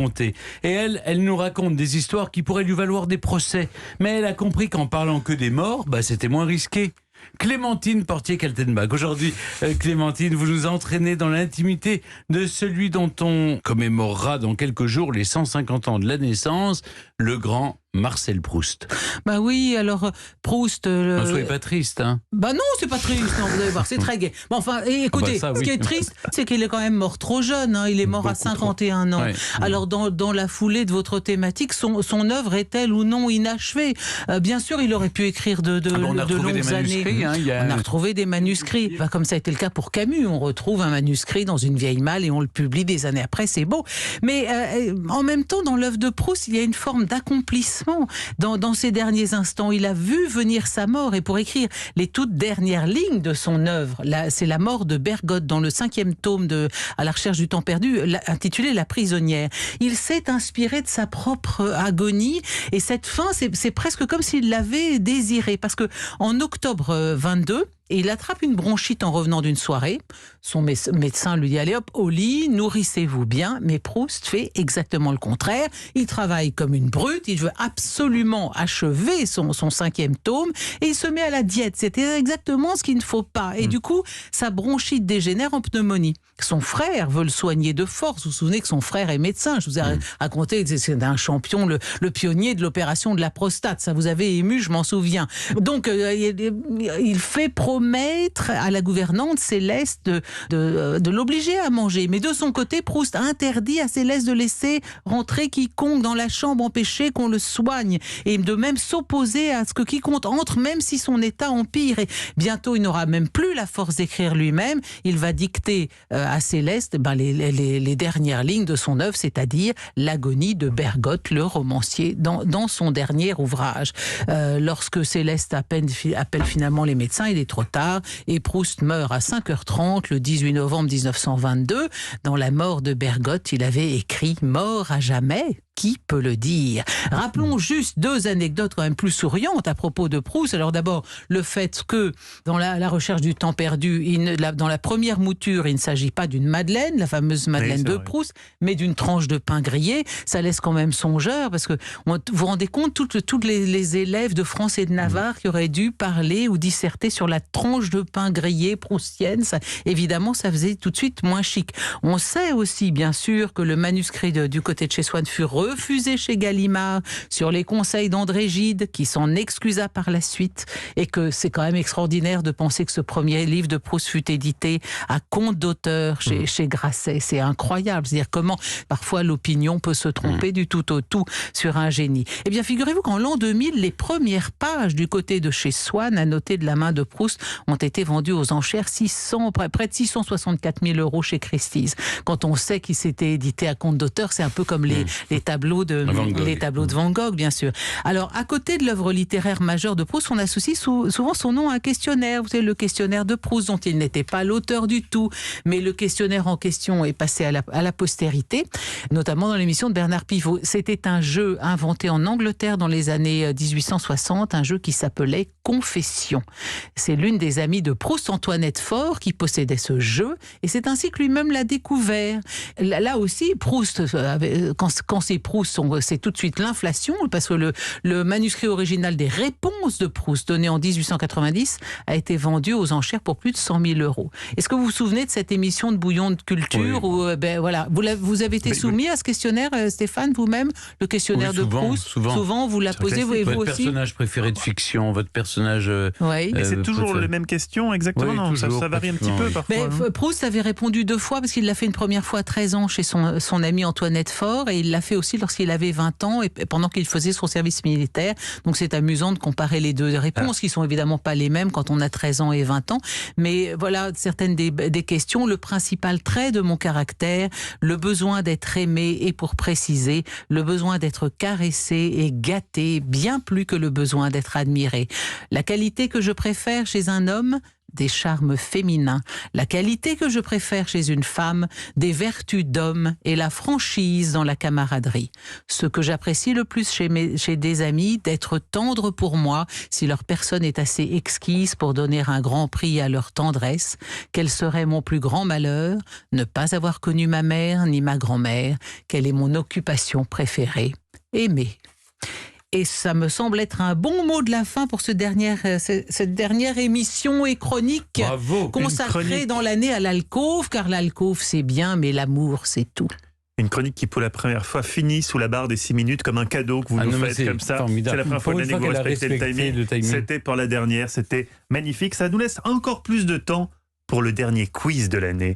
raconter. Et elle nous raconte des histoires qui pourraient lui valoir des procès. Mais elle a compris qu'en parlant que des morts, c'était moins risqué. Clémentine Portier-Kaltenbach. Aujourd'hui, Clémentine, vous nous entraînez dans l'intimité de celui dont on commémorera dans quelques jours les 150 ans de la naissance, le grand Marcel Proust. Bah oui, alors Proust... Ne soyez pas triste, hein. Bah non, c'est pas triste, non, vous allez voir, c'est très gai. Bon, enfin, écoutez, ça, oui. Ce qui est triste, c'est qu'il est quand même mort trop jeune, hein. Il est mort à 51 ans. Ouais. Alors, dans la foulée de votre thématique, son œuvre est-elle ou non inachevée? Bien sûr, il aurait pu écrire de longues années. Hein, On a retrouvé des manuscrits. Enfin, comme ça a été le cas pour Camus, on retrouve un manuscrit dans une vieille malle et on le publie des années après, c'est beau. Mais en même temps, dans l'œuvre de Proust, il y a une forme d'accomplissement. Dans ces derniers instants, il a vu venir sa mort, et pour écrire les toutes dernières lignes de son œuvre, c'est la mort de Bergotte dans le 5e tome de À la recherche du temps perdu, intitulé La prisonnière. Il s'est inspiré de sa propre agonie, et cette fin, c'est presque comme s'il l'avait désirée, parce que en octobre 22, il attrape une bronchite en revenant d'une soirée. Son médecin lui dit « Allez hop, au lit, nourrissez-vous bien ». Mais Proust fait exactement le contraire. Il travaille comme une brute, il veut absolument achever son 5e tome et il se met à la diète. C'était exactement ce qu'il ne faut pas. Et du coup, sa bronchite dégénère en pneumonie. Son frère veut le soigner de force. Vous vous souvenez que son frère est médecin. Je vous ai raconté que c'est un champion, le pionnier de l'opération de la prostate. Ça vous avait ému, je m'en souviens. Donc, il fait promettre à la gouvernante Céleste de l'obliger à manger. Mais de son côté, Proust interdit à Céleste de laisser rentrer quiconque dans la chambre, empêcher qu'on le soigne, et de même s'opposer à ce que quiconque entre, même si son état empire. Et bientôt, il n'aura même plus la force d'écrire lui-même. Il va dicter à Céleste les dernières lignes de son œuvre, c'est-à-dire l'agonie de Bergotte, le romancier, dans son dernier ouvrage. Lorsque Céleste appelle finalement les médecins, il est trop tard, et Proust meurt à 5h30 le 18 novembre 1922. Dans La mort de Bergotte, il avait écrit « Mort à jamais ». Qui peut le dire? Rappelons juste 2 anecdotes quand même plus souriantes à propos de Proust. Alors d'abord, le fait que dans la recherche du temps perdu, dans la première mouture, il ne s'agit pas d'une madeleine, la fameuse madeleine de Proust, mais d'une tranche de pain grillé. Ça laisse quand même songeur, parce que vous vous rendez compte, toutes les élèves de France et de Navarre qui auraient dû parler ou disserter sur la tranche de pain grillé proustienne, évidemment, ça faisait tout de suite moins chic. On sait aussi, bien sûr, que le manuscrit du côté de chez Swann fut refusé chez Gallimard sur les conseils d'André Gide, qui s'en excusa par la suite, et que c'est quand même extraordinaire de penser que ce premier livre de Proust fut édité à compte d'auteur chez Grasset. C'est incroyable, c'est-à-dire comment parfois l'opinion peut se tromper du tout au tout sur un génie. Eh bien, figurez-vous qu'en l'an 2000, les premières pages du côté de chez Swann, annotées de la main de Proust, ont été vendues aux enchères près de 664 000 € chez Christie's. Quand on sait qu'il s'était édité à compte d'auteur, c'est un peu comme les tableaux de Van Gogh, bien sûr. Alors, à côté de l'œuvre littéraire majeure de Proust, on associe souvent son nom à un questionnaire. Vous savez, le questionnaire de Proust, dont il n'était pas l'auteur du tout, mais le questionnaire en question est passé à la postérité, notamment dans l'émission de Bernard Pivot. C'était un jeu inventé en Angleterre dans les années 1860, un jeu qui s'appelait Confession. C'est l'une des amies de Proust, Antoinette Faure, qui possédait ce jeu, et c'est ainsi que lui-même l'a découvert. Là aussi, Proust, quand c'est Proust, c'est tout de suite l'inflation, parce que le manuscrit original des réponses de Proust, donné en 1890, a été vendu aux enchères pour plus de 100 000 €. Est-ce que vous vous souvenez de cette émission de Bouillon de culture où vous avez été soumis à ce questionnaire, Stéphane, vous-même, le questionnaire de Proust? Souvent, vous la posez, vous et vous aussi. Votre personnage préféré de fiction, votre personnage... Et c'est toujours les mêmes questions, exactement. Oui, non, ça varie un petit peu parfois. Mais Proust avait répondu 2 fois, parce qu'il l'a fait une première fois à 13 ans chez son amie Antoinette Faure, et il l'a fait aussi lorsqu'il avait 20 ans, et pendant qu'il faisait son service militaire. Donc c'est amusant de comparer les 2 réponses, qui sont évidemment pas les mêmes quand on a 13 ans et 20 ans. Mais voilà certaines des questions. Le principal trait de mon caractère, le besoin d'être aimé, et pour préciser, le besoin d'être caressé et gâté, bien plus que le besoin d'être admiré. La qualité que je préfère chez un homme des charmes féminins, la qualité que je préfère chez une femme, des vertus d'homme et la franchise dans la camaraderie. Ce que j'apprécie le plus chez des amis, d'être tendres pour moi, si leur personne est assez exquise pour donner un grand prix à leur tendresse. Quel serait mon plus grand malheur? Ne pas avoir connu ma mère ni ma grand-mère. Quelle est mon occupation préférée? Aimer. Et ça me semble être un bon mot de la fin pour cette dernière émission et chronique. Bravo. Consacrée dans l'année à l'alcôve, car l'alcôve c'est bien, mais l'amour c'est tout. Une chronique qui, pour la première fois, finit sous la barre des 6 minutes comme un cadeau que vous nous faites comme ça. Formidable. C'est la première fois de l'année que vous respectez le timing. C'était pour la dernière, c'était magnifique. Ça nous laisse encore plus de temps pour le dernier quiz de l'année.